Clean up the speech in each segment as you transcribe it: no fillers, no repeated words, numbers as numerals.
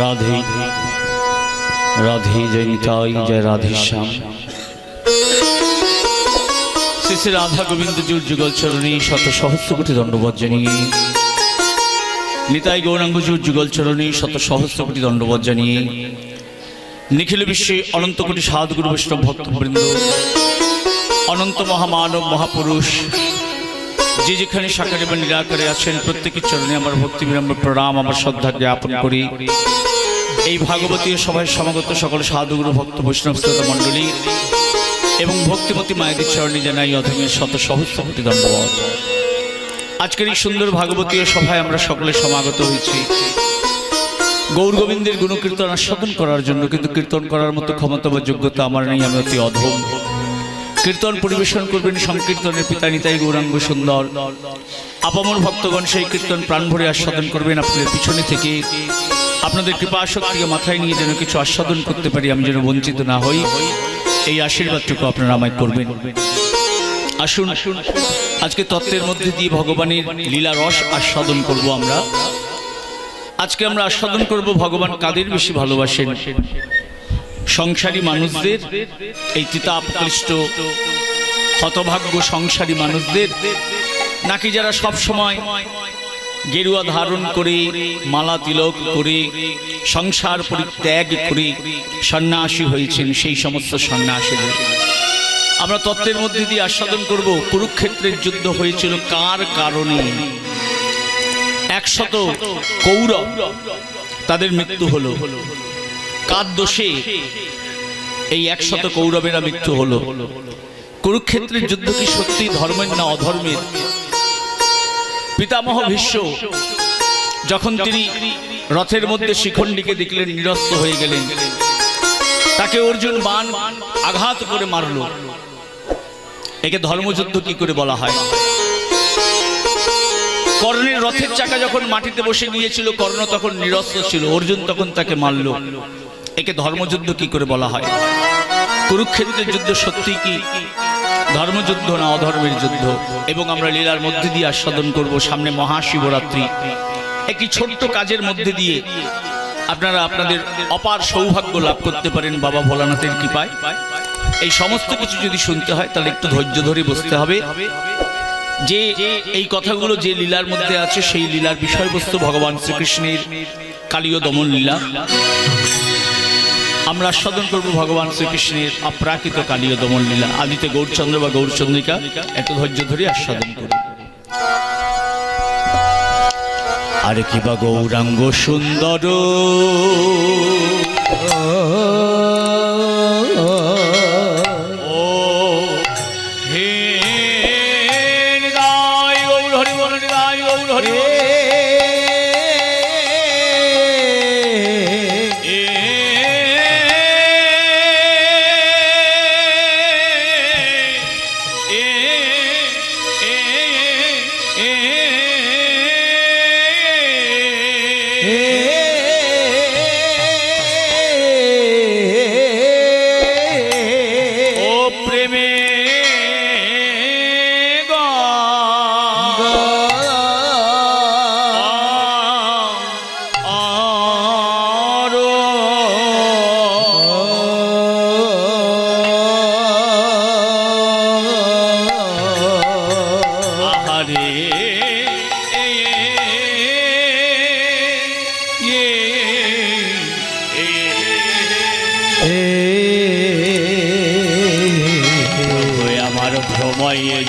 राधे राधे जय निताई जय राधे श्याम। श्री श्री राधा गोविंद जुर जुगल चरणी शत सहस्र कोटि दंडवत जानिए निताई गौरांग जुर जुगल चरणी शत सहस्र कोटि दंडवत जानिए निखिल विश्वे अनंत कोटि साधुगुरु वैष्णव भक्तवृंद अनंत महामानव महापुरुष যে যেখানে সাকারে বা নিরাকারে আছেন প্রত্যেকের চরণে আমার ভক্তি বিনম্র প্রণাম আমার শ্রদ্ধা জ্ঞাপন করি। এই ভাগবতীয় সভায় সমাগত সকল সাধুগুরু ভক্ত বৈষ্ণব শ্রোতা মণ্ডলী এবং ভক্তিমতী মায়েদের চরণে জানাই অধমের শত সহস্র কোটি দণ্ডবত। আজকের এই সুন্দর ভাগবতীয় সভায় আমরা সকলে সমাগত হয়েছি গৌর গোবিন্দের গুণকীর্তন আস্বাদন করার জন্য, কিন্তু কীর্তন করার মতো ক্ষমতা বা যোগ্যতা আমার নেই, আমি অতি অধম। কীর্তন পরিবেশন করবেন সংকীর্তনের পিতা নিতাই গৌরাঙ্গ সুন্দর। আপামর ভক্তগণ সেই কীর্তন প্রাণ ভরে আস্বাদন করবেন। আপনাদের পিছনে থেকে আপনাদের কৃপা শক্তিকে মাথায় নিয়ে যেন কিছু আস্বাদন করতে পারি, আমি যেন বঞ্চিত না হই, এই আশীর্বাদটুকু আপনারা আমায় করবেন। আসুন আজকে তত্ত্বের মধ্যে দিয়ে ভগবানের লীলা রস আস্বাদন করব। আজকে আমরা আস্বাদন করব ভগবান কাদের বেশি ভালোবাসেন, সংসারী মানুষদের, এই তিতাপক্লিষ্ট হতভাগ্য সংসারী মানুষদের, নাকি যারা সব সময় গেরুয়া ধারণ করে মালা তিলক করে সংসার পরিত্যাগ করে সন্ন্যাসী হয়েছেন সেই সমস্ত সন্ন্যাসীদের। আমরা তত্ত্বের মধ্যে দিয়ে আস্বাদন করব কুরুক্ষেত্রের যুদ্ধ হয়েছিল কার কারণে। 100 কৌরব তাদের মৃত্যু হলো, কার দোষে এই 100 কৌরবেরা মৃত্যু হলো? কুরুক্ষেত্রের যুদ্ধ কি সত্যি ধর্মের না অধর্মের? পিতামহ ভীষ্ম যখন তিনি রথের মধ্যে শিখণ্ডীকে দেখলেন নিরস্ত হয়ে গেলেন, তাকে অর্জুন বাণ আঘাত করে মারল। একে ধর্মযুদ্ধ কি করে বলা হয়? কর্ণের রথের চাকা যখন মাটিতে বসে গিয়েছিল, কর্ণ তখন নিরস্ত্র ছিল, অর্জুন তখন তাকে মারল। একে ধর্মযুদ্ধ কি করে বলা হয়? কুরুক্ষেত্রের যুদ্ধ সত্যি কি ধর্মযুদ্ধ না অধর্মের যুদ্ধ? এবং আমরা লীলার মধ্যে দিয়ে আস্বাদন করব। সামনে মহাশিবরাত্রি, একটি ছোট্ট কাজের মধ্যে দিয়ে আপনারা আপনাদের অপার সৌভাগ্য লাভ করতে পারেন বাবা ভোলানাথের কৃপায়। এই সমস্ত কিছু যদি শুনতে হয় তাহলে একটু ধৈর্য ধরে বসতে হবে। যে এই কথাগুলো যে লীলার মধ্যে আছে সেই লীলার বিষয়বস্তু ভগবান শ্রীকৃষ্ণের কালীয় দমন লীলা। আমরা আস্বাদন করব ভগবান শ্রীকৃষ্ণের অপ্রাকৃত কালীয় দমন লীলা। আদিতে গৌরচন্দ্র বা গৌরচন্দ্রিকা, একটু ধৈর্য ধরে আস্বাদন করব। আরে কি বা গৌরাঙ্গ সুন্দর,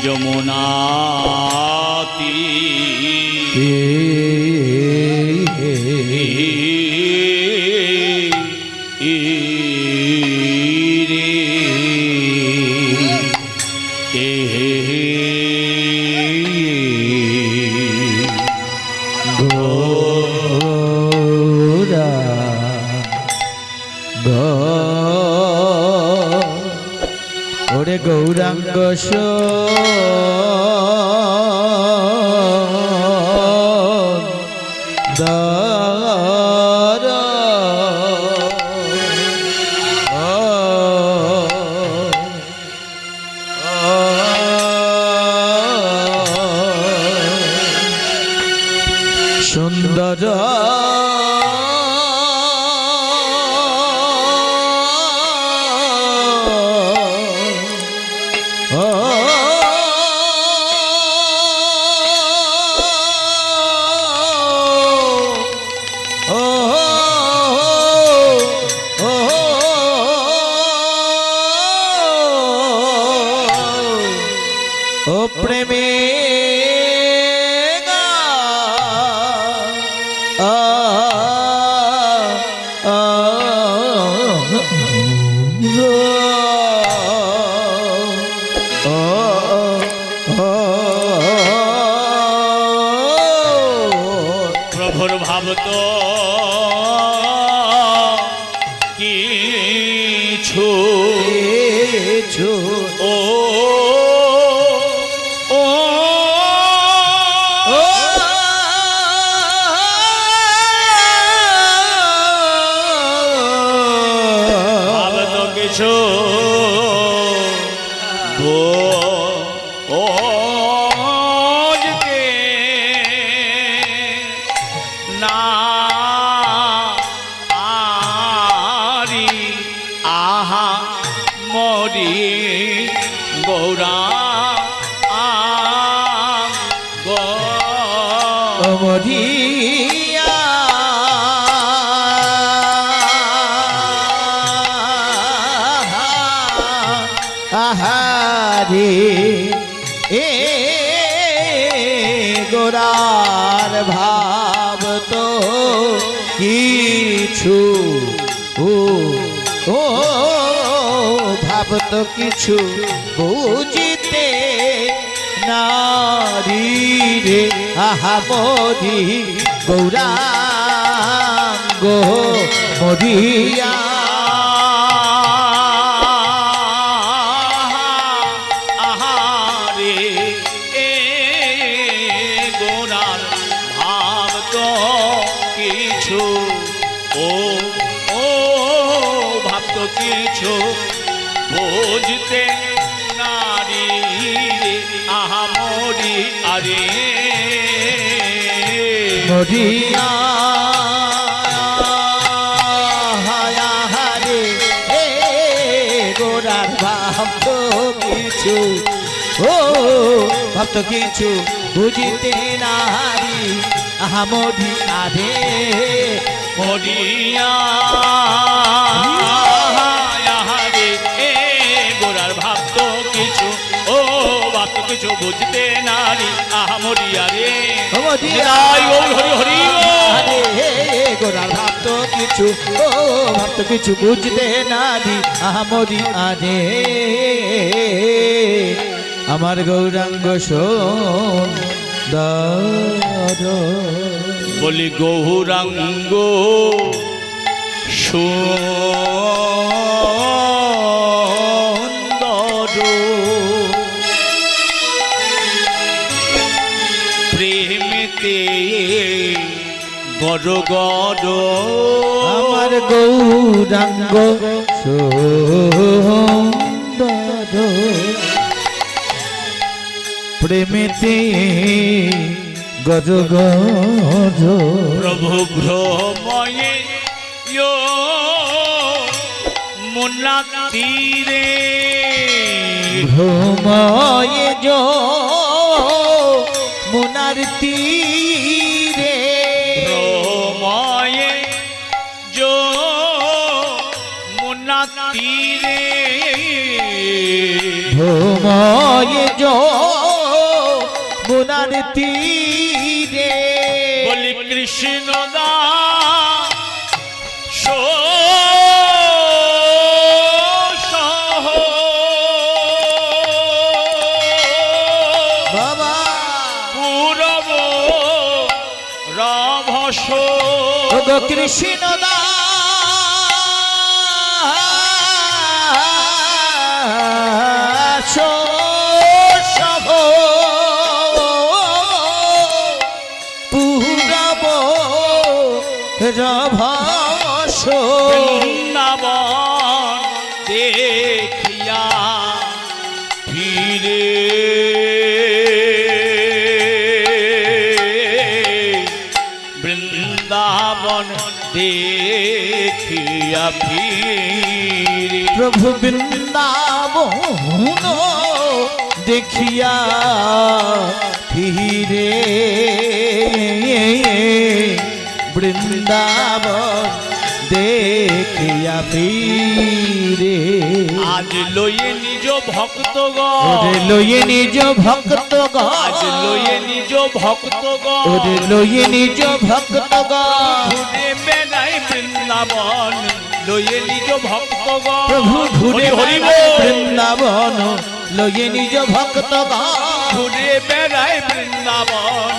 যমুনাতি ওরে গৌরাঙ্গ সুন্দর ও প্রেমে প্রভুর ভাব তো কিছু ও ও ভাব তো কিছু ও না আরি আহা মরি গৌরা মরিয়া আহারে এ গোরার ভাব তো কিছু ও ও ভাব তো কিছু বুঝিতে নারী রে আহা মরি গৌরাঙ্গ মরিয়া আহারে এ গোরার ভাব তো কিছু ও ও ভাব তো কিছু বুঝতে নারী আহা মরি আরে মরিয়া হারে হে গোরার ভাব তো কিছু ও ভাব তো কিছু বুঝিতে নারী আহা মরি আরে মরিয়া আহারে এ গোরার ভাব তো কিছু ও ভাব তো কিছু বুঝতে নারী আহা মরিয়া রে জয় গৌর হরি হরি আরে হে গোরার ভাব তো কিছু ও ভাব তো কিছু বুঝতে নারী আহা মরি আরে আমার গৌরাঙ্গ সুন্দর বলি গৌরাঙ্গ সুন্দর প্রেমেতে গড় গড় আমার গৌরাঙ্গ সুন্দর প্রেমেতে গজ গজ প্রভু ভ্রময়ে মুন্না তীরে ভ্রময় যো মুনার তীরে ভ্রময়ে মুন্না তীরে ভ্রময় যো মুনার তীরে বলি কৃষ্ণ দা বাবা পূরব রভস গো কৃষ্ণ দাস সভ পুরব রভস বৃন্দাবন দেখিয়া ফিরে বৃন্দাবন দেখিয়া ফিরে। প্রভু বৃন্দাবন দেখিয়া ফিরে, বৃন্দাবন দেখিয়া ফিরে। আজ লয়ে নিজ ভক্তগণ, ওরে লয়ে নিজ ভক্তগণ, আজ লয়ে নিজ ভক্তগণ, ওরে লয়ে নিজ ভক্তগণ, ঘুরে বেড়াই বৃন্দাবন লয়ে নিজ ভক্তগণ। প্রভু ঘুরে হরি বেড়ায় বল। বৃন্দাবন লয়ে নিজ ভক্তগণ, ঘুরে বেড়াই বৃন্দাবন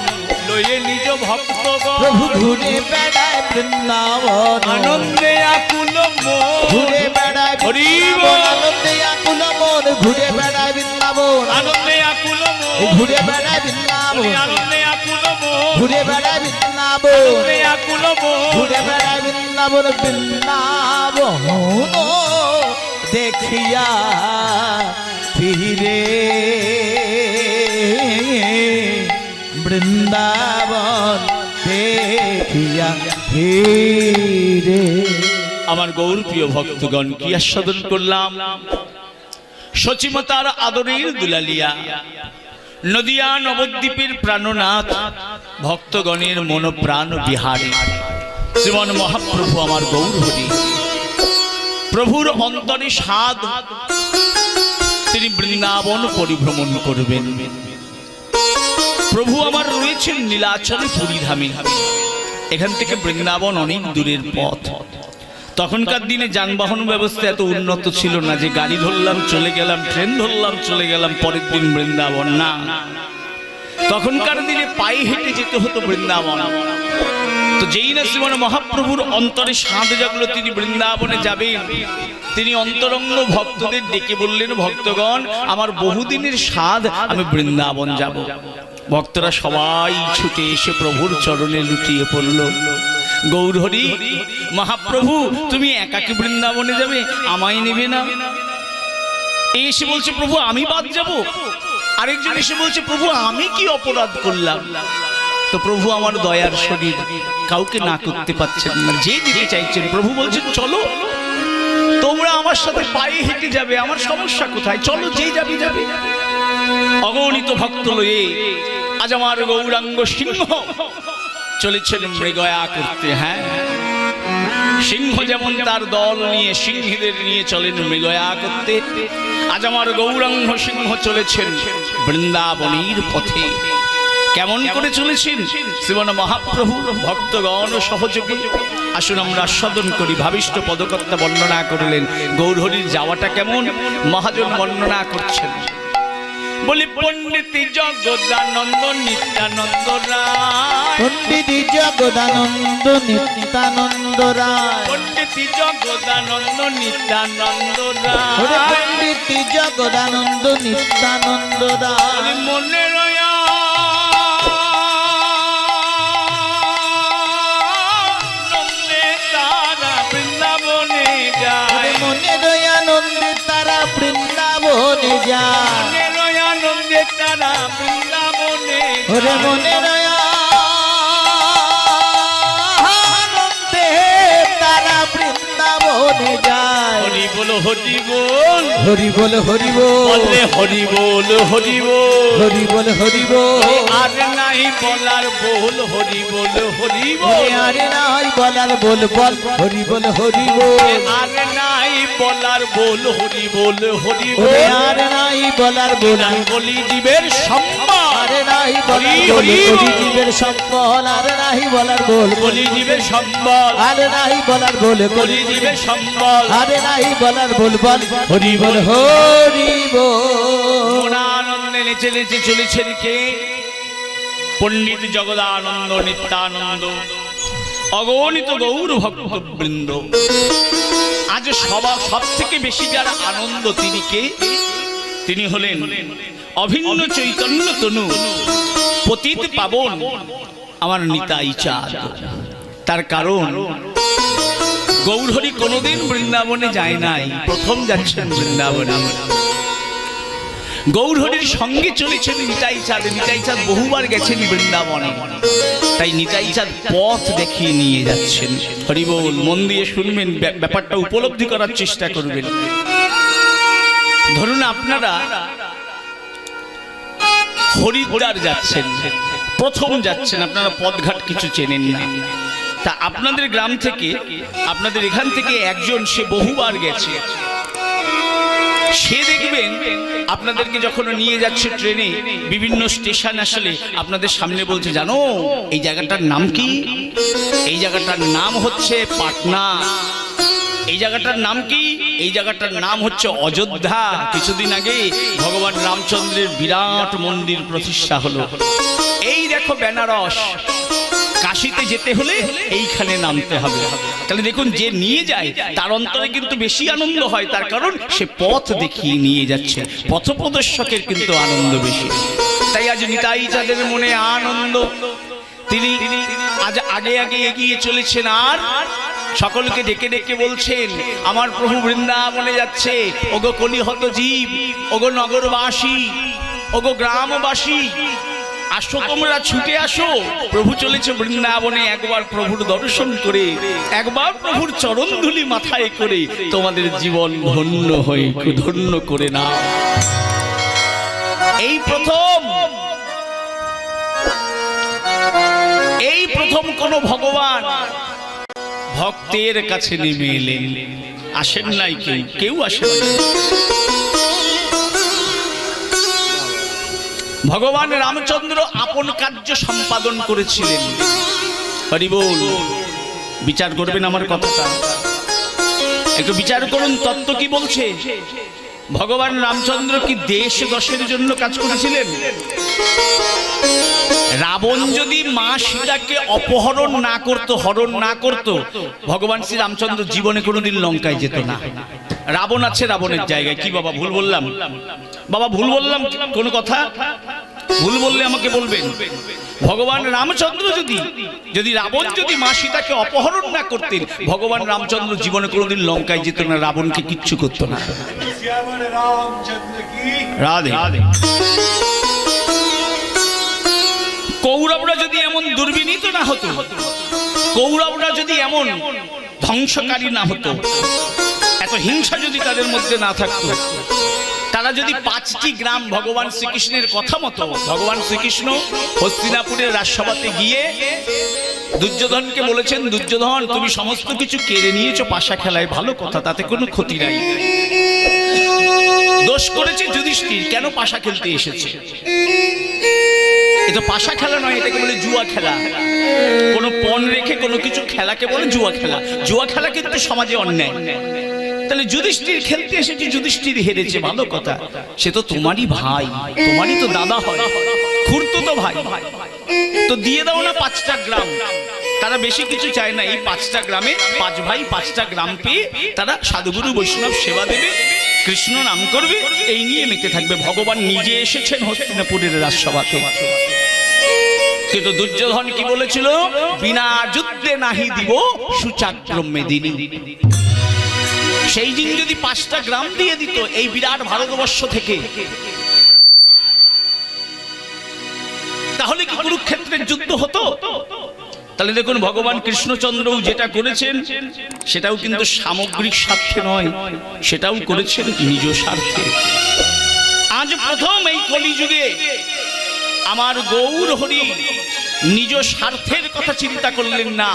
লয়ে নিজ ভক্তগণ। প্রভু ঘুরে বেড়ায় বৃন্দাবন, আনন্দে আকুল মন, ঘুরে বেড়ায় হরি বৃন্দাবন, বল। আনন্দে আকুল মন ঘুরে বেড়ায় বৃন্দাবন, আনন্দে আকুল মন, ঘুরে বেড়ায় বৃন্দাবন, আনন্দে আকুল মন, ঘুরে বেড়ায় বৃন্দাবন, আনন্দে আকুল মন। ঘুরে বেড়ায় বৃন্দাবন, বৃন্দাবন দেখিয়া ফিরে, বৃন্দাবন দেখিয়া ফিরে। আমার গৌর প্রিয় ভক্তগণ, কি আস্বাদন করলাম সচিমতার আদরের দুলালিয়া, নদিয়া নবদ্বীপের প্রাণনাথ, ভক্তগণের মন প্রাণ বিহারী শ্রীমন মহাপ্রভু আমার গৌর হরি। প্রভুর অন্তরে সাধ, তিনি বৃন্দাবন পরিভ্রমণ করবেন। প্রভু আমার রয়েছেন নীলাচলে পুরীধামে। এখান থেকে বৃন্দাবন অনেক দূরের পথ। তখনকার দিনে যানবাহন ব্যবস্থা এত উন্নত ছিল না যে গাড়ি ধরলাম চলে গেলাম, ট্রেন ধরলাম চলে গেলাম, পরের দিন বৃন্দাবন। না, তখনকার দিনে পায়ে হেঁটে যেতে হতো বৃন্দাবন। তো যেই না শ্রীমান মহাপ্রভুর অন্তরে সাধ জাগলো, তিনি বৃন্দাবনে যাবেন, তিনি অন্তরঙ্গ ভক্তদের ডেকে বললেন, ভক্তগণ আমার বহুদিনের সাধ, আমি বৃন্দাবন যাব। ভক্তরা সবাই ছুটে এসে প্রভুর চরণে লুটিয়ে পড়ল। গৌরহরি, মহাপ্রভু তুমি একাকী বৃন্দাবনে যাবে, আমায় নেবে না? এসে বলছে প্রভু আমি বাদ যাব। আরেকজন এসে বলছে প্রভু আমি কি অপরাধ করলাম? তো প্রভু আমার দয়ার শরীর, কাউকে না করতে পারছেন না, যে যেতে চাইছেন। প্রভু বলছেন চলো, তোমরা আমার সাথে পায়ে হেঁটে যাবে, আমার সমস্যা কোথায়? চলো, যে যাবে যাবে। অগণিত ভক্ত লয়ে আজ আমার গৌরাঙ্গ সিংহ চলেছেন মৃগয়া করতে। হ্যাঁ, সিংহ যেমন তার দল নিয়ে সিংহীদের নিয়ে চলেন মৃগয়া করতে, আজ আমার গৌরাঙ্গ সিংহ চলেছেন বৃন্দাবনের পথে। কেমন করে চলেছেন শ্রীমান মহাপ্রভু ভক্তগণ সহযোগী? আসুন আমরা আস্বাদন করি। ভাবিষ্ট পদকর্তা বর্ণনা করলেন গৌরহরির যাওয়াটা কেমন, মহাজন বর্ণনা করছেন। বলি পণ্ডিত জগদানন্দ নিত্যানন্দ রায়, পণ্ডিত জগদানন্দ নিত্যানন্দ রায়, পণ্ডিত জগদানন্দ নিত্যানন্দ ওরে রায়, পণ্ডিত জগদানন্দ নিত্যানন্দ রায়, মনে রয়া নন্দে তারা বৃন্দাবনে যায়, মনে দয়ানন্দে তারা বৃন্দাবনে যায়, মনে রয়া নন্দে তারা বৃন্দাবনে ওরে যায়। মনে দয়ানন্দে তারা বৃন্দাবনে যায়। হরি বল হরি বল, হরি বল হরি বল, বলে হরি বল হরি বল, হরি বল হরি বল, আর নাই বলার বল হরি বল হরি ওরে বল, আরে নাই বলার বল বল, হরি বল হরি বল, আর নাই বলার বল হরি বল হরি ওরে বল। আরে নাই বলার বল, বলি জীবের সম্মান, আরে নাই বলার হরি বল, হরি কলি বল। জীবের সম্বল, আরে নাই বলার বল, বলি জীবের সম্বল, আরে নাই বলার বল, বলি কলি জীবের সম্বল। আরে নাই বলার বল বল, হরি বল হরি বল। আনন্দে নেচে নেচে চলেছেন কে? পণ্ডিত জগদানন্দ নিত্যানন্দ, অগণিত গৌর ভক্তবৃন্দ। আজ সব থেকে বেশি যারা আনন্দ, তিনি কে? তিনি হলেন অভিন্ন চৈতন্য তনু, পতিত পাবন আমার নিতাই চাঁদ। তার কারণ গৌরহরি কোনোদিন বৃন্দাবনে যায় নাই, প্রথম যাচ্ছেন বৃন্দাবনে। গৌরহরির সঙ্গে চলেছেন নিতাই চাঁদ। নিতাই চাঁদ বহুবার গেছেন বৃন্দাবনে, তাই নিতাই চাঁদ পথ দেখিয়ে নিয়ে যাচ্ছেন। হরি বল, মন দিয়ে শুনবেন, ব্যাপারটা উপলব্ধি করার চেষ্টা করবেন। ধরুন আপনারা হরিদ্বার যাচ্ছেন, প্রথম যাচ্ছেন, আপনারা পথঘাট কিছু চেনেন না। তা আপনাদের গ্রাম থেকে, আপনাদের এখান থেকে একজন, সে বহুবার গেছে, সে দেখবেন আপনাদেরকে যখন নিয়ে যাচ্ছে ট্রেনে বিভিন্ন স্টেশন আসলে আপনাদের সামনে বলছে, জানো এই জায়গাটার নাম কি? এই জায়গাটার নাম হচ্ছে পাটনা। এই জায়গাটার নাম কি? এই জায়গাটার নাম হচ্ছে অযোধ্যা। কিছুদিন আগে ভগবান রামচন্দ্রের বিরাট মন্দির প্রতিষ্ঠা হলো। এই দেখো বেনারস, কাশিতে যেতে হলে এইখানে নামতে হবে। তাহলে দেখুন, যে নিয়ে যায় তার অন্তরে কিন্তু বেশি আনন্দ হয়, তার কারণ সে পথ দেখিয়ে নিয়ে যাচ্ছে, পথপ্রদর্শকের কিন্তু আনন্দ বেশি। তাই আজ নিতাই চাঁদের মনে আনন্দ, তিনি আজ আগে আগে এগিয়ে চলেছেন, আর সকলকে ডেকে ডেকে বলছেন, আমার প্রভু বৃন্দাবনে যাচ্ছে। ওগো কলিহত জীব, ওগো নগরবাসী, ওগো গ্রামবাসী, আসো তোমরা, ছুটে আসো, প্রভু চলেছে বৃন্দাবনে। একবার প্রভুর দর্শন করে, একবার প্রভুর চরণ ধুলি মাথায় করে তোমাদের জীবন ধন্য হয়ে ধন্য করে নাও। এই প্রথম কোন ভগবান ভক্তের কাছে নেমে এলেন। আসেন নাই কেউ, কেউ আসেন নাই। ভগবান রামচন্দ্র আপন কার্য সম্পাদন করেছিলেন। হরি বল, বিচার করবেন আমার কথাটা, একটু বিচার করুন, তত্ত্ব কি বলছে। ভগবান রামচন্দ্র কি দেশ দশের জন্য কাজ করেছিলেন? রাবণ যদি মা সীতাকে অপহরণ না করত, হরণ না করত, ভগবান শ্রী রামচন্দ্র জীবনে কোনোদিন লঙ্কায় যেত না। রাবণ আছে রাবণের জায়গায়। কি বাবা ভুল বললাম? বাবা ভুল বললাম কোনো কথা? ভুল বললে আমাকে বলবেন। ভগবান রামচন্দ্র যদি রাবণ যদি মা সীতাকে অপহরণ না করতেন, ভগবান রামচন্দ্র জীবনে কোনোদিন লঙ্কায় যেত না, রাবণকে কিচ্ছু করতো না। রাধে। কৌরবরা যদি এমন দুর্বিনীত না হতো, কৌরবরা যদি এমন ধ্বংসকারী না হতো, এত হিংসা যদি তাদের মধ্যে না থাকতো, তারা যদি 5টি গ্রাম ভগবান শ্রীকৃষ্ণের কথা মতো, ভগবান শ্রীকৃষ্ণ হস্তিনাপুরের রাজসভাতে গিয়ে দুর্যোধনকে বলেছেন, দুর্যোধন তুমি সমস্ত কিছু কেড়ে নিয়েছো পাশা খেলায়, ভালো কথা, তাতে কোনো ক্ষতি নাই। দোষ করেছে যুধিষ্ঠির, কেন পাশা খেলতে এসেছে? এটা পাশা খেলা নয়, এটাকে বলে জুয়া খেলা। কোনো পণ রেখে কোনো কিছু খেলাকে বলে জুয়া খেলা। জুয়া খেলা কিন্তু সমাজে অন্যায়। তাহলে যুধিষ্ঠির খেলতে এসেছে, যুধিষ্ঠির হেরেছে, ভালো কথা, সে তো তোমারই ভাই, তোমারই তো দাদা হয়, খুড়তুতো ভাই, তো দিয়ে দাও না 5টা গ্রাম। তারা বেশি কিছু চায় না, এই 5টা গ্রামে 5 ভাই 5টা গ্রাম পেয়ে তারা সাধুগুরু বৈষ্ণব সেবা দেবে, কৃষ্ণ নাম করবে, এই নিয়ে মেতে থাকবে। ভগবান নিজে এসেছেন হস্তিনাপুরের রাজসভাতে। কিন্তু দুর্যোধন কি বলেছিল? বিনা যুদ্ধে নাহি দিব সুচাক্রমে দিনী। সেই দিন যদি 5টা গ্রাম দিয়ে দিত এই বিরাট ভারতবর্ষ থেকে, তাহলে কি কুরুক্ষেত্রের যুদ্ধ হতো? তাহলে দেখুন, ভগবান কৃষ্ণচন্দ্র যেটা করেছেন সেটাও কিন্তু সামগ্রিক স্বার্থে নয়, সেটাও করেছেন নিজ স্বার্থে। আজ প্রথম এই কলিযুগে আমার গৌর হরি নিজ স্বার্থের কথা চিন্তা করলেন না।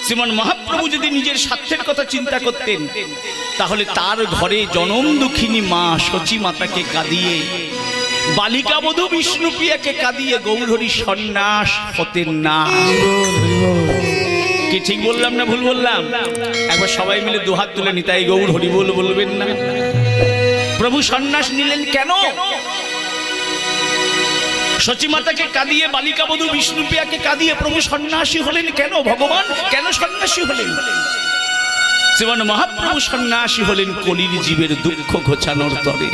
শ্রীমান মহাপ্রভু যদি নিজের স্বার্থের কথা চিন্তা করতেন, তাহলে তার ঘরে জনম দুঃখিনী মা সচী মাতাকে কাঁদিয়ে, বালিকা বধূ বিষ্ণুপ্রিয়াকে কাঁদিয়ে গৌরহরি সন্ন্যাস হতেন না। কি ঠিক বললাম না ভুল বললাম? একবার সবাই মিলে দুহাত তুলে নিতাই গৌর হরি বল বলবেন না? প্রভু সন্ন্যাস নিলেন কেন? সচিমাতাকে কাঁদিয়ে, বালিকা বধূ বিষ্ণুপ্রিয়াকে কাঁদিয়ে প্রভু সন্ন্যাসী হলেন কেন? ভগবান কেন সন্ন্যাসী হলেন? শ্রীমান মহাপ্রভু সন্ন্যাসী হলেন কলির জীবের দুঃখ ঘোচানোর তরে।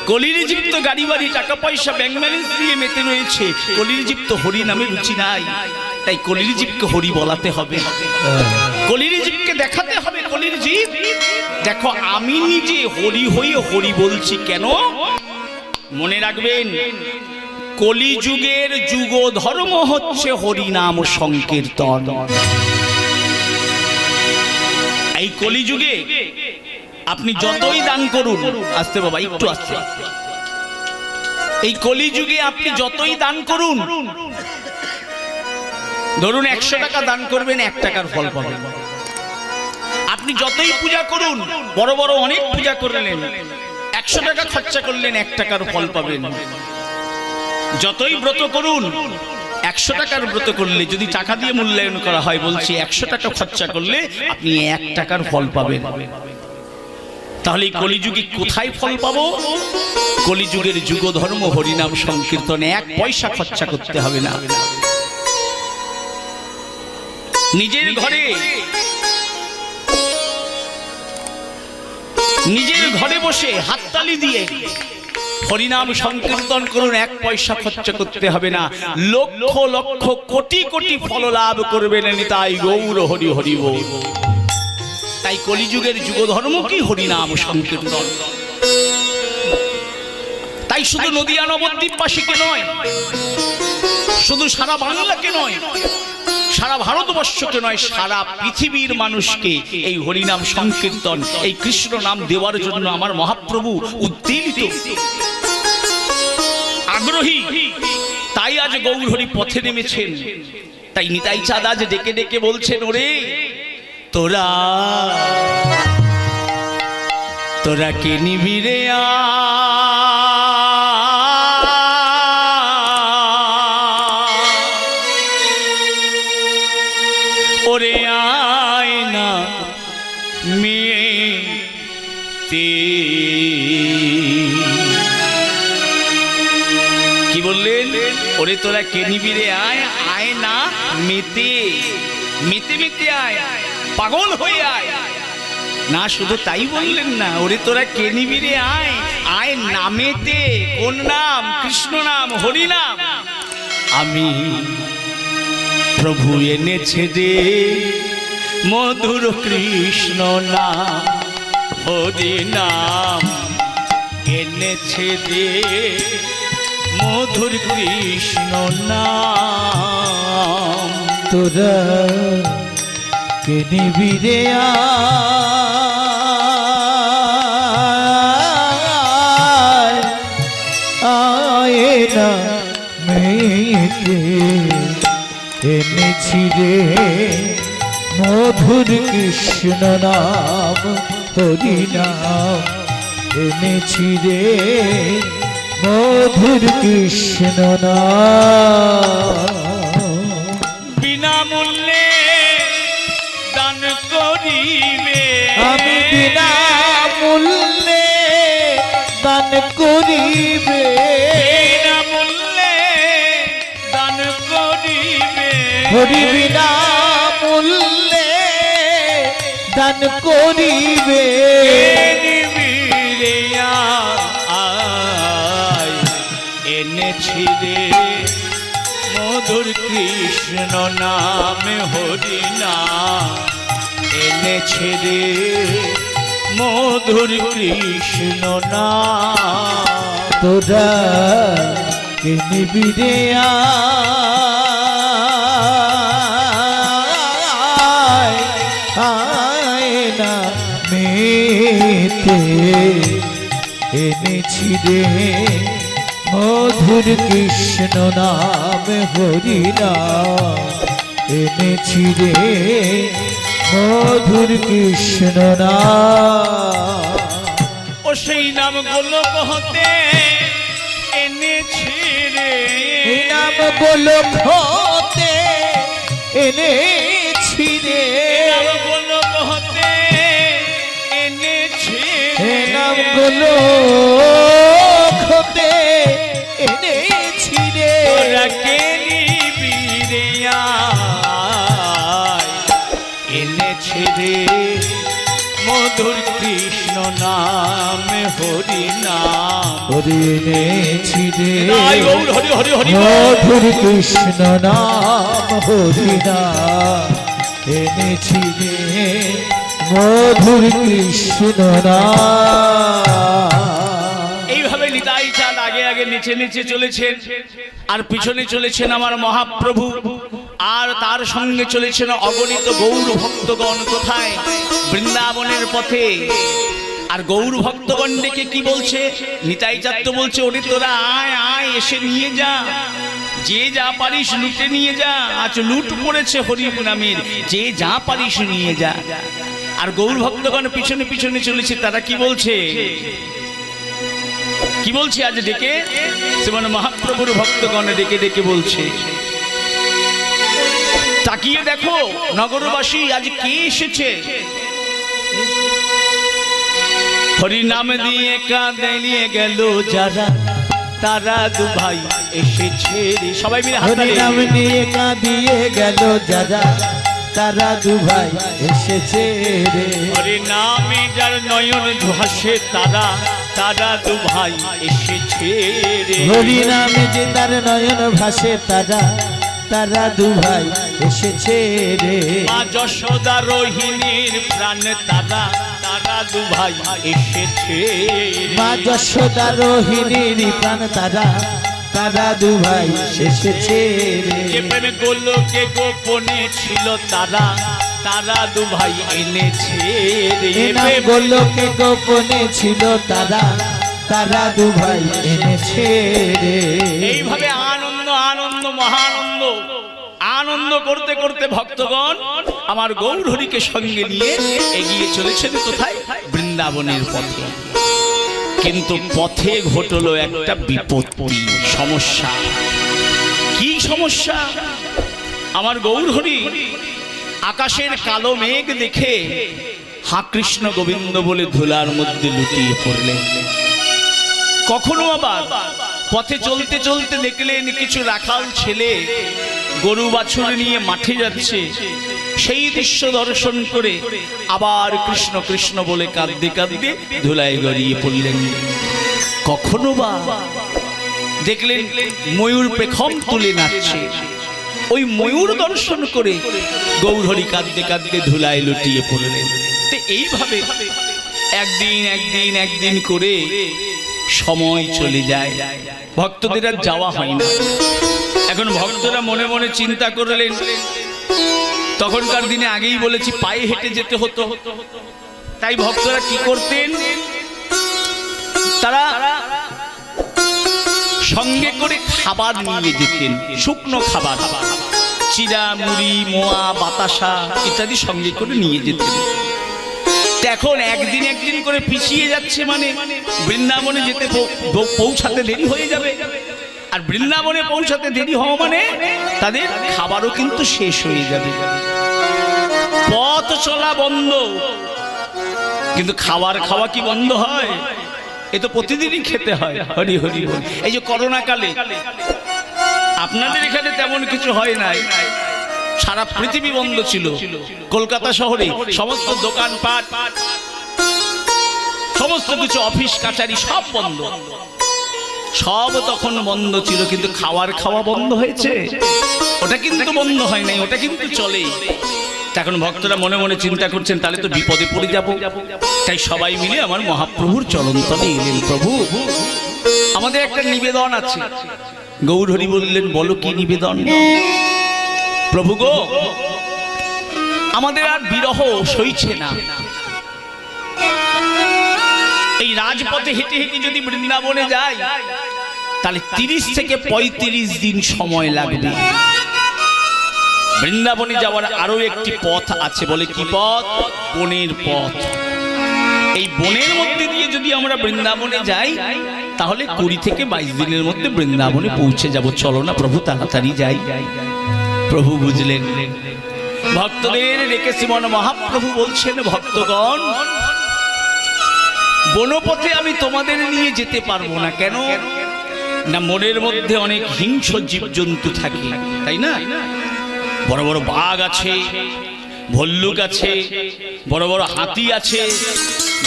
কলির জীব তো গাড়ি বাড়ি টাকা পয়সা ব্যাংক ব্যালেন্স দিয়ে মেতে রয়েছে, কলির জীব তো হরি নামে রুচি নাই। তাই কলির জীবকে হরি বলাতে হবে, কলির জীবকে দেখাতে হবে। কলির জীব দেখো, আমি নিজে হরি হয়ে হরি বলছি কেন? মনে রাখবেন, কলিযুগের যুগ ধর্ম হচ্ছে হরি নাম সংকীর্তন। এই কলিযুগে আপনি যতই দান করুন, আসতে বাবা একটু আসতে, এই কলিযুগে আপনি যতই দান করুন, ধরুন 100 টাকা দান করবেন, 1 টাকার ফল পাবেন। আপনি যতই পূজা করুন, বড় বড় অনেক পূজা করলেন, 100 টাকা খরচা করলেন, 1 টাকার ফল পাবেন। যতই ব্রত করুন, 100 টাকার ব্রত করলে যদি টাকা দিয়ে মূল্যায়ন করা হয়, বলছি 100 টাকা খরচা করলে আপনি 1 টাকার ফল পাবেন। তাহলে এই কলিযুগে কোথায় ফল পাবো? কলিযুগের যুগ ধর্ম হরিনাম সংকীর্তনে 1 পয়সা খরচা করতে হবে না। নিজের ঘরে বসে হাততালি দিয়ে হরিনাম সংকীর্তন করুন, 1 পয়সা খরচা করতে হবে না। লক্ষ লক্ষ কোটি কোটি ফল লাভ করবেন। নিতাই গৌর হরি হরি বল। তাই কলিযুগের যুগ ধর্ম কি? হরিনাম সংকীর্তন। তাই শুধু নদিয়া নবদ্বীপবাসীকে নয়, শুধু সারা বাংলাকে নয়, সারা ভারতবর্ষকে নয়, সারা পৃথিবীর মানুষকে এই হরিনাম সংকীর্তন, এই কৃষ্ণ নাম দেওয়ার জন্য আমার মহাপ্রভু উদ্দীলিত, আগ্রহী। তাই আজ গৌর হরি পথে নেমেছেন। তাই নিতাই চাঁদ আজ ডেকে ডেকে বলছেন, ওরে তোরা কে নিবি রে ওরে আয় না মেতে। কি বললেন? ওরে তোরা কে নিবি রে আয়, আয় না মেতে, মেতে মেতে আয়, পাগল হয়ে আয়। না শুধু তাই বললেন না, ওরে তোরা কে নিবি রে আয়, আয় নামেতে। কোন নাম? কৃষ্ণ নাম, হরি নাম। আমি প্রভু এনেছে রে মধুর কৃষ্ণ নাম, হরি নাম এনেছে রে মধুর কৃষ্ণ নাম। তোরা কে নিবি রে আয় না মেতে, এনেছি রে মধুর কৃষ্ণ নাম, হরি নাম এনেছি রে মধুর কৃষ্ণ নাম। বিনামূল্যে দান করিবে, আমি বিনামূল্যে দান করিবে, বিনামূল্যে দান করিবে, হরি বিনামূল্যে দান করিবে। এনেছি রে মধুর কৃষ্ণ নাম, হরি নাম এনেছি রে মধুর কৃষ্ণ নাম। তোরা কে নিবি রে আয় না মেতে, এনেছি রে মধুর কৃষ্ণ নাম, হরি নাম এনেছি রে মধুর কৃষ্ণ নাম। ও সেই নাম গোলক হতে এনেছি রে, এই নাম গোলক হতে এনেছি রে, গোলক হতে এনেছি, এই নাম গোলক হতে এনেছি রে। তোরা কে নিবি রে আয়, এনেছি রে মধুর কৃষ্ণ নাম, হরি নাম হরি এনেছি রে হরি হরি হরি হরি মধুর কৃষ্ণ নাম, হরি নাম এনেছি রে মধুর কৃষ্ণ নাম। এইভাবে নিতাই চাঁদ আগে আগে নিচে নিচে চলেছেন, আর পিছনে চলেছেন আমার মহাপ্রভু, আর তার সঙ্গে চলেছেন অগণিত গৌর ভক্তগণ। কোথায়? বৃন্দাবনের পথে। আর গৌর ভক্তগণ ডেকে কি বলছে? নিতাই চাঁদ তো বলছে, ওরে তোরা আয় আয়, এসে নিয়ে যা, যে যা পারিস লুটে নিয়ে যা। আজ লুট পড়েছে হরি নামের, যে যা পারিস নিয়ে যা। আর গৌর ভক্তগণ পিছনে পিছনে চলেছে, তারা কি বলছে? কি বলছে আজ ডেকে? শ্রীমান মহাপ্রভুর ভক্তগণ ডেকে ডেকে বলছে, তাকিয়ে দেখো নগরবাসী, আজ কে এসেছে? হরি নাম দিয়ে কাঁদিয়ে গেল যারা, তারা দু ভাই এসেছে রে। সবাই মিলে হাত হরি তালি। নাম নিয়ে কাঁদিয়ে গেল যারা, তারা দু ভাই এসেছে রে। হরি নামে যার নয়ন ভাসে, তারা তারা দু ভাই এসেছে রে। হরি নামে যে তার নয়ন ভাসে, তারা তারা দু ভাই এসেছে রে। মা যশোদা রোহিণীর প্রাণ, তারা তারা দু ভাই এসেছে রে। মা যশোদা রোহিণীর প্রাণ, তারা তারা দু ভাই এসেছে রে। যে প্রেম গোলকে গোপনে ছিল, তারা তারা দু ভাই এনেছে রে। এ নাম গোলকে গোপনে ছিল, তারা তারা দু ভাই এনেছে রে। এইভাবে আনন্দ আনন্দ মহানন্দ আনন্দ করতে করতে ভক্তগণ আমার গৌর হরিকে সঙ্গে নিয়ে এগিয়ে চলেছেন কোথায়? বৃন্দাবনের পথে। কিন্তু পথে ঘটলো একটা বিপত্তি, সমস্যা। কি সমস্যা? আমার গৌর হরি আকাশের কালো মেঘ দেখে হা কৃষ্ণ গোবিন্দ বলে ধুলার মধ্যে লুটিয়ে পড়লেন। কখনো আবার পথে চলতে চলতে দেখলেন কিছু রাখাল ছেলে গরু বাছুর নিয়ে মাঠে যাচ্ছে। সেই দৃশ্য দর্শন করে আবার কৃষ্ণ কৃষ্ণ বলে কাঁদতে কাঁদতে ধুলায় গড়িয়ে পড়লেন। কখনো বা দেখলেন ময়ূর পেখম তুলে নাচছে। ওই ময়ূর দর্শন করে গৌরহরি কাঁদতে কাঁদতে ধুলায় লুটিয়ে পড়লেন। তো এইভাবে একদিন একদিন একদিন করে সময় চলে যায়, ভক্তদের আর যাওয়া হয় না। এখন ভক্তরা মনে মনে চিন্তা করলেন, তখনকার দিনে আগেই বলেছি পায়ে হেঁটে যেতে হতো, তাই ভক্তরা কি করতেন? তারা সঙ্গে করে খাবার নিয়ে যেতেন, শুকনো খাবার, চিড়া মুড়ি মোয়া বাতাসা ইত্যাদি সঙ্গে করে নিয়ে যেতেন। এখন একদিন একদিন করে পিছিয়ে যাচ্ছে, মানে বৃন্দাবনে যেতে পৌঁছাতে দেরি হয়ে যাবে। আর বৃন্দাবনে পৌঁছাতে দেরি হওয়া মানে তাদের খাবারও কিন্তু শেষ হয়ে যাবে। পথ চলা বন্ধ, কিন্তু খাবার খাওয়া কি বন্ধ হয়? এ তো প্রতিদিনই খেতে হয়। হরি হরি হরি। এই যে করোনা কালে আপনাদের এখানে তেমন কিছু হয় নাই, সারা পৃথিবী বন্ধ ছিল। কলকাতা শহরে সমস্ত দোকানপাট, সমস্ত কিছু অফিস কাচারি সব বন্ধ, সব তখন বন্ধ ছিল। কিন্তু খাওয়া বন্ধ হয়েছে? ওটা কিন্তু বন্ধ হয় নাই, ওটা কিন্তু চলেই। এখন ভক্তরা মনে মনে চিন্তা করছেন, তাহলে তো বিপদে পড়ে যাব। তাই সবাই মিলে আমার মহাপ্রভুর চরণতলে এলেন। প্রভু, আমাদের একটা নিবেদন আছে। গৌরহরি বললেন, বলো কি নিবেদন? প্রভু গো, আমাদের আর বিরহ সইছে না। এই রাজপথে হেঁটে হেঁটে যদি বৃন্দাবনে যাই, তাহলে 30 থেকে 35 দিন সময় লাগবে। বৃন্দাবনে যাওয়ার আরো একটি পথ আছে। বলে কি পথ? বনের পথ। এই বনের মধ্যে দিয়ে যদি আমরা বৃন্দাবনে যাই, তাহলে 20 থেকে 22 দিনের মধ্যে বৃন্দাবনে পৌঁছে যাব। চলো না প্রভু, তাড়াতাড়ি যাই। প্রভু বুঝলেন, ভক্তদের রেখে শ্রীমান মহাপ্রভু বলছেন, ভক্তগণ, বনপথে আমি তোমাদের নিয়ে যেতে পারবো না। কেন না? মনের মধ্যে অনেক হিংস্র জীবজন্তু থাকে, তাই না? বড় বড় বাঘ আছে, ভল্লুক আছে, বড় বড় হাতি আছে,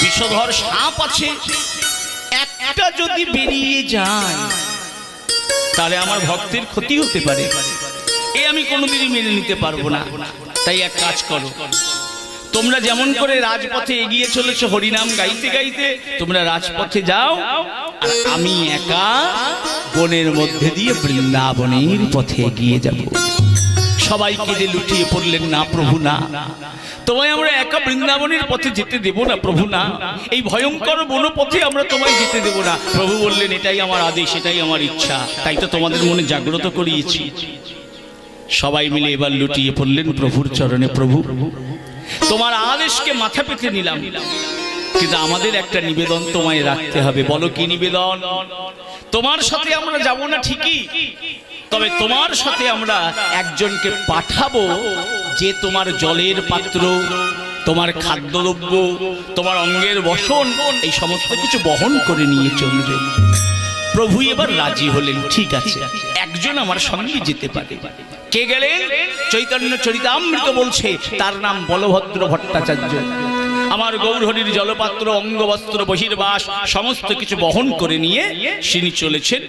বিষধর সাপ আছে। একটা যদি বেরিয়ে যায়, তাহলে আমার ভক্তের ক্ষতি হতে পারে। এ আমি কোনোদিনই মেনে নিতে পারবো না। তাই এক কাজ করো, তোমরা যেমন করে রাজপথে এগিয়ে চলেছো হরিনাম গাইতে গাইতে, তোমরা রাজপথে যাও, আর আমি একা বনের মধ্যে দিয়ে বৃন্দাবনের পথে এগিয়ে যাব। সবাই কেঁদে লুটিয়ে পড়লেন, না প্রভু না, তোমায় আমরা একা বৃন্দাবনের পথে যেতে দেব না প্রভু, না, এই ভয়ঙ্কর বনপথে আমরা তোমায় যেতে দেব না। প্রভু বললেন, এটাই আমার আদেশ, এটাই আমার ইচ্ছা, তাই তো তোমাদের মনে জাগ্রত করিয়েছি। সবাই মিলে এবার লুটিয়ে পড়লেন প্রভুর চরণে। প্রভু, তোমার আদেশকে মাথা পেতে নিলাম, কিন্তু আমাদের একটা নিবেদন তোমায় রাখতে হবে। বলো কি নিবেদন? তোমার সাথে আমরা যাব না ঠিকই, তবে তোমার সাথে আমরা একজনকে পাঠাবো, যে তোমার জলের পাত্র, তোমার খাদ্যদ্রব্য, তোমার অঙ্গের বসন, এই সমস্ত কিছু বহন করে নিয়ে চলবে। প্রভু এবার রাজি হলেন, ঠিক আছে, একজন আমার সঙ্গে যেতে পারে। কে গেলেন? চৈতন্য চরিতামৃত বলছে তার নাম বলভদ্র ভট্টাচার্য। আমার গৌরহরির জলপাত্র, অঙ্গবস্ত্র, বহির্বাস সমস্ত কিছু বহন করে নিয়ে তিনি চলেছেন